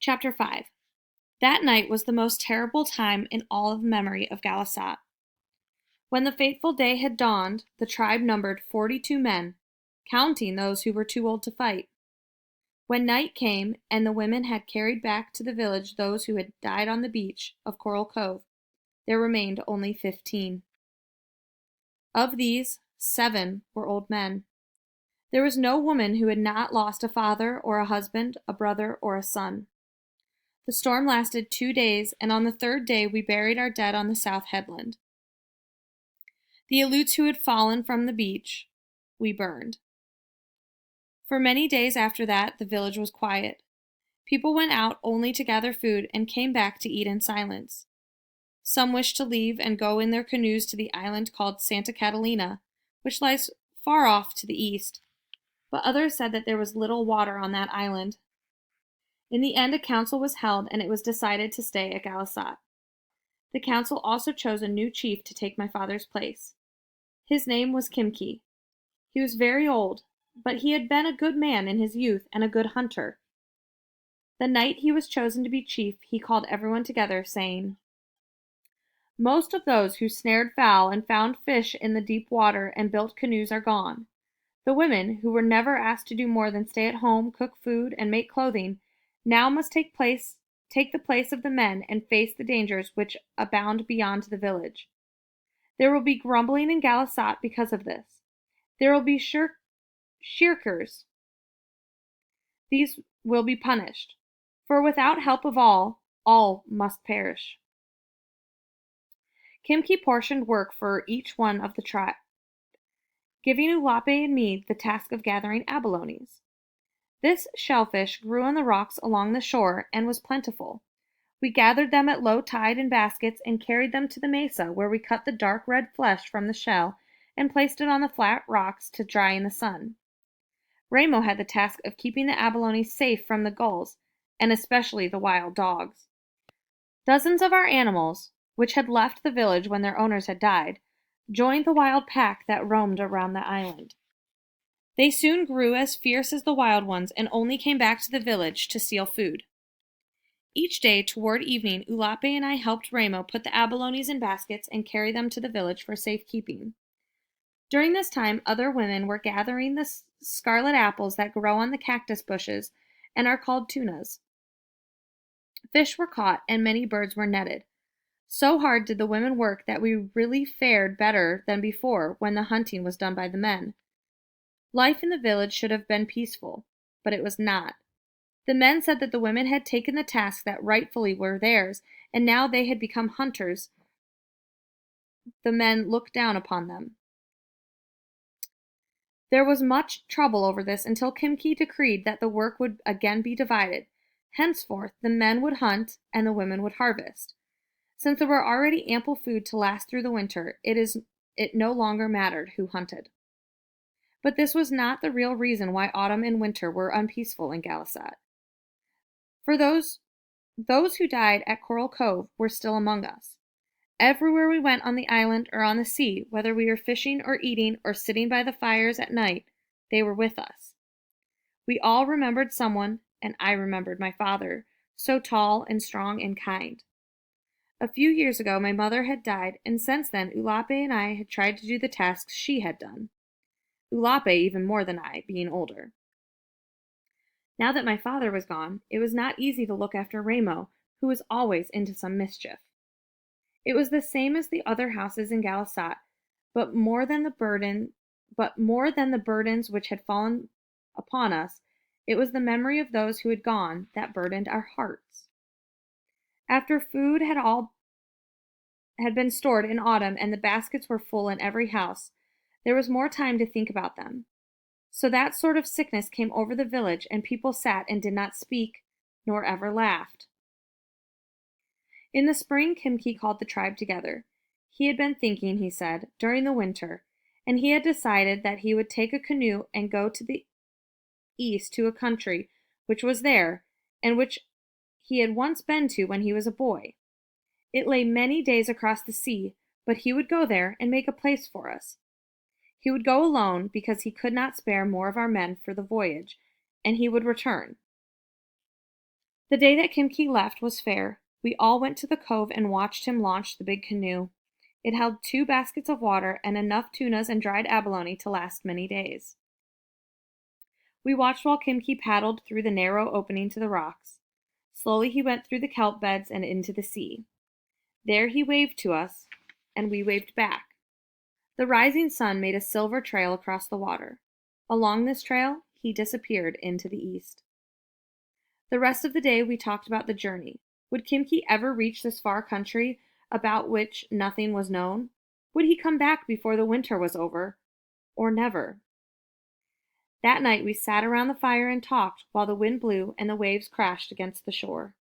Chapter 5. That night was the most terrible time in all of memory of Galasat. When the fateful day had dawned, the tribe numbered 42 men, counting those who were too old to fight. When night came and the women had carried back to the village those who had died on the beach of Coral Cove, there remained only 15. Of these, 7 were old men. There was no woman who had not lost a father or a husband, a brother, or a son. The storm lasted 2 days, and on the 3rd day we buried our dead on the south headland. The Aleuts who had fallen from the beach, we burned. For many days after that, the village was quiet. People went out only to gather food and came back to eat in silence. Some wished to leave and go in their canoes to the island called Santa Catalina, which lies far off to the east, but others said that there was little water on that island. In the end, a council was held, and it was decided to stay at Galasat. The council also chose a new chief to take my father's place. His name was Kimki. He was very old, but he had been a good man in his youth and a good hunter. The night he was chosen to be chief, he called everyone together, saying, "Most of those who snared fowl and found fish in the deep water and built canoes are gone. The women, who were never asked to do more than stay at home, cook food, and make clothing, now must take the place of the men and face the dangers which abound beyond the village. There will be grumbling in Galasat because of this. There will be shirkers. These will be punished, for without help of all must perish." Kimki portioned work for each one of the tribe, giving Ulape and me the task of gathering abalones. This shellfish grew on the rocks along the shore and was plentiful. We gathered them at low tide in baskets and carried them to the mesa, where we cut the dark red flesh from the shell and placed it on the flat rocks to dry in the sun. Ramo had the task of keeping the abalone safe from the gulls, and especially the wild dogs. Dozens of our animals, which had left the village when their owners had died, joined the wild pack that roamed around the island. They soon grew as fierce as the wild ones and only came back to the village to steal food. Each day toward evening, Ulape and I helped Ramo put the abalones in baskets and carry them to the village for safekeeping. During this time, other women were gathering the scarlet apples that grow on the cactus bushes and are called tunas. Fish were caught and many birds were netted. So hard did the women work that we really fared better than before when the hunting was done by the men. Life in the village should have been peaceful, but it was not. The men said that the women had taken the tasks that rightfully were theirs, and now they had become hunters. The men looked down upon them. There was much trouble over this until Kimki decreed that the work would again be divided. Henceforth, the men would hunt and the women would harvest. Since there were already ample food to last through the winter, it no longer mattered who hunted. But this was not the real reason why autumn and winter were unpeaceful in Galasat. For those who died at Coral Cove were still among us. Everywhere we went on the island or on the sea, whether we were fishing or eating or sitting by the fires at night, they were with us. We all remembered someone, and I remembered my father, so tall and strong and kind. A few years ago my mother had died, and since then Ulape and I had tried to do the tasks she had done. Ulape even more than I, being older. Now that my father was gone, it was not easy to look after Ramo, who was always into some mischief. It was the same as the other houses in Galasat, but more than the burdens which had fallen upon us, it was the memory of those who had gone that burdened our hearts. After food had been stored in autumn and the baskets were full in every house, there was more time to think about them. So that sort of sickness came over the village, and people sat and did not speak, nor ever laughed. In the spring, Kimki called the tribe together. He had been thinking, he said, during the winter, and he had decided that he would take a canoe and go to the east to a country which was there, and which he had once been to when he was a boy. It lay many days across the sea, but he would go there and make a place for us. He would go alone because he could not spare more of our men for the voyage, and he would return. The day that Kimki left was fair. We all went to the cove and watched him launch the big canoe. It held 2 baskets of water and enough tunas and dried abalone to last many days. We watched while Kimki paddled through the narrow opening to the rocks. Slowly he went through the kelp beds and into the sea. There he waved to us, and we waved back. The rising sun made a silver trail across the water. Along this trail, he disappeared into the east. The rest of the day we talked about the journey. Would Kimki ever reach this far country about which nothing was known? Would he come back before the winter was over? Or never? That night we sat around the fire and talked while the wind blew and the waves crashed against the shore.